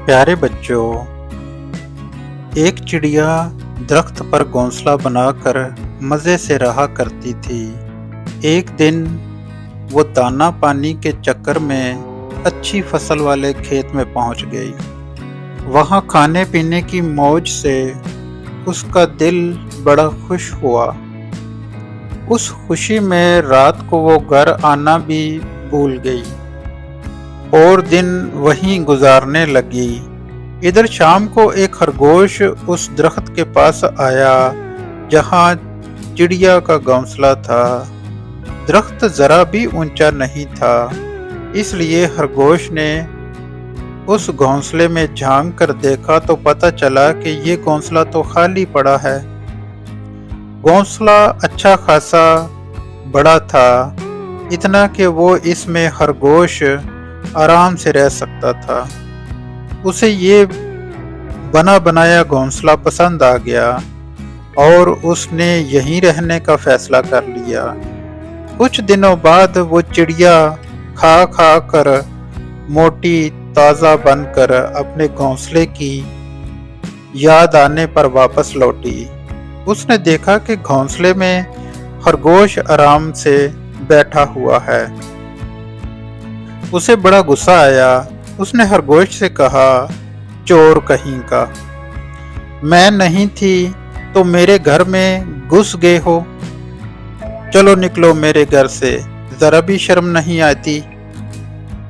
प्यारे बच्चों, एक चिड़िया दरख्त पर घोंसला बनाकर मज़े से रहा करती थी। एक दिन वो दाना पानी के चक्कर में अच्छी फसल वाले खेत में पहुंच गई। वहां खाने पीने की मौज से उसका दिल बड़ा खुश हुआ। उस खुशी में रात को वो घर आना भी भूल गई और दिन वहीं गुजारने लगी। इधर शाम को एक खरगोश उस दरख्त के पास आया जहां चिड़िया का घोंसला था। दरख्त जरा भी ऊंचा नहीं था, इसलिए खरगोश ने उस घोंसले में झांक कर देखा तो पता चला कि ये घोंसला तो खाली पड़ा है। घोंसला अच्छा खासा बड़ा था, इतना कि वो इसमें खरगोश आराम से रह सकता था। उसे ये बना बनाया घोंसला पसंद आ गया और उसने यहीं रहने का फैसला कर लिया। कुछ दिनों बाद वो चिड़िया खा खा कर मोटी ताज़ा बनकर अपने घोंसले की याद आने पर वापस लौटी। उसने देखा कि घोंसले में खरगोश आराम से बैठा हुआ है। उसे बड़ा गुस्सा आया। उसने खरगोश से कहा, चोर कहीं का, मैं नहीं थी तो मेरे घर में घुस गए हो। चलो निकलो मेरे घर से, जरा भी शर्म नहीं आती।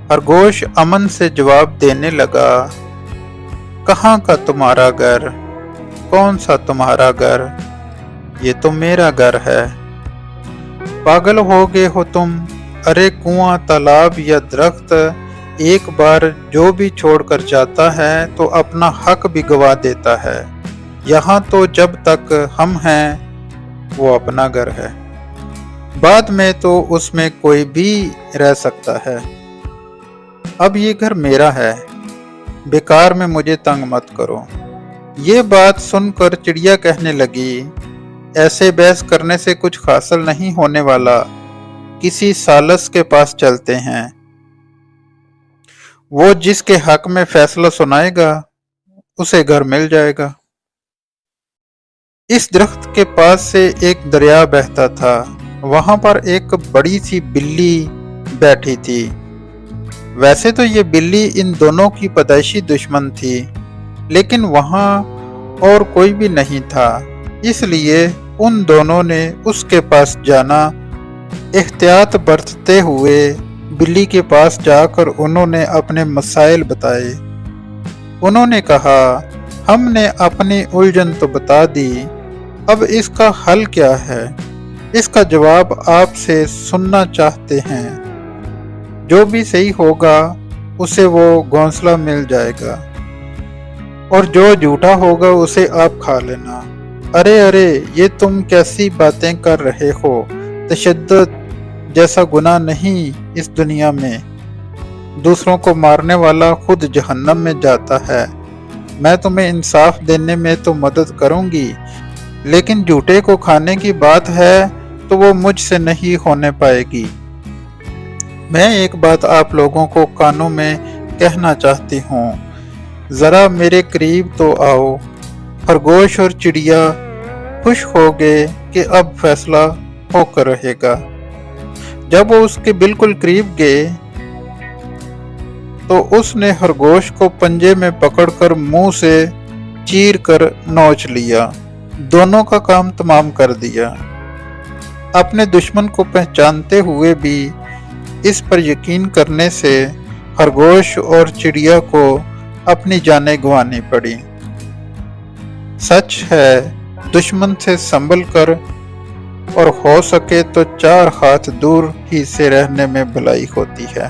खरगोश अमन से जवाब देने लगा, कहाँ का तुम्हारा घर, कौन सा तुम्हारा घर, ये तो मेरा घर है। पागल हो गए हो तुम। अरे कुआं, तालाब या दरख्त एक बार जो भी छोड़कर जाता है तो अपना हक भी गवा देता है। यहाँ तो जब तक हम हैं वो अपना घर है, बाद में तो उसमें कोई भी रह सकता है। अब ये घर मेरा है, बेकार में मुझे तंग मत करो। ये बात सुनकर चिड़िया कहने लगी, ऐसे बहस करने से कुछ हासिल नहीं होने वाला, किसी सालस के पास चलते हैं, वो जिसके हक में फैसला सुनाएगा उसे घर मिल जाएगा। इस दरख्त के पास से एक दरिया बहता था। वहां पर एक बड़ी सी बिल्ली बैठी थी। वैसे तो ये बिल्ली इन दोनों की पैदाइशी दुश्मन थी, लेकिन वहां और कोई भी नहीं था, इसलिए उन दोनों ने उसके पास जाना। एहतियात बरतते हुए बिल्ली के पास जाकर उन्होंने अपने मसाइल बताए। उन्होंने कहा, हमने अपनी उलझन तो बता दी, अब इसका हल क्या है, इसका जवाब आपसे सुनना चाहते हैं। जो भी सही होगा उसे वो घोंसला मिल जाएगा और जो झूठा होगा उसे आप खा लेना। अरे अरे, ये तुम कैसी बातें कर रहे हो, तशद्दुद जैसा गुनाह नहीं इस दुनिया में। दूसरों को मारने वाला खुद जहन्नम में जाता है। मैं तुम्हें इंसाफ देने में तो मदद करूंगी, लेकिन झूठे को खाने की बात है तो वो मुझसे नहीं होने पाएगी। मैं एक बात आप लोगों को कानों में कहना चाहती हूँ, जरा मेरे करीब तो आओ। खरगोश और चिड़िया खुश हो गए कि अब फैसला होकर रहेगा। जब वो उसके बिल्कुल करीब गए तो उसने खरगोश को पंजे में पकड़कर मुंह से चीर कर नोच लिया। दोनों का काम तमाम कर दिया। अपने दुश्मन को पहचानते हुए भी इस पर यकीन करने से खरगोश और चिड़िया को अपनी जानें गंवानी पड़ी। सच है, दुश्मन से संभल कर और हो सके तो 4 हाथ दूर ही से रहने में भलाई होती है।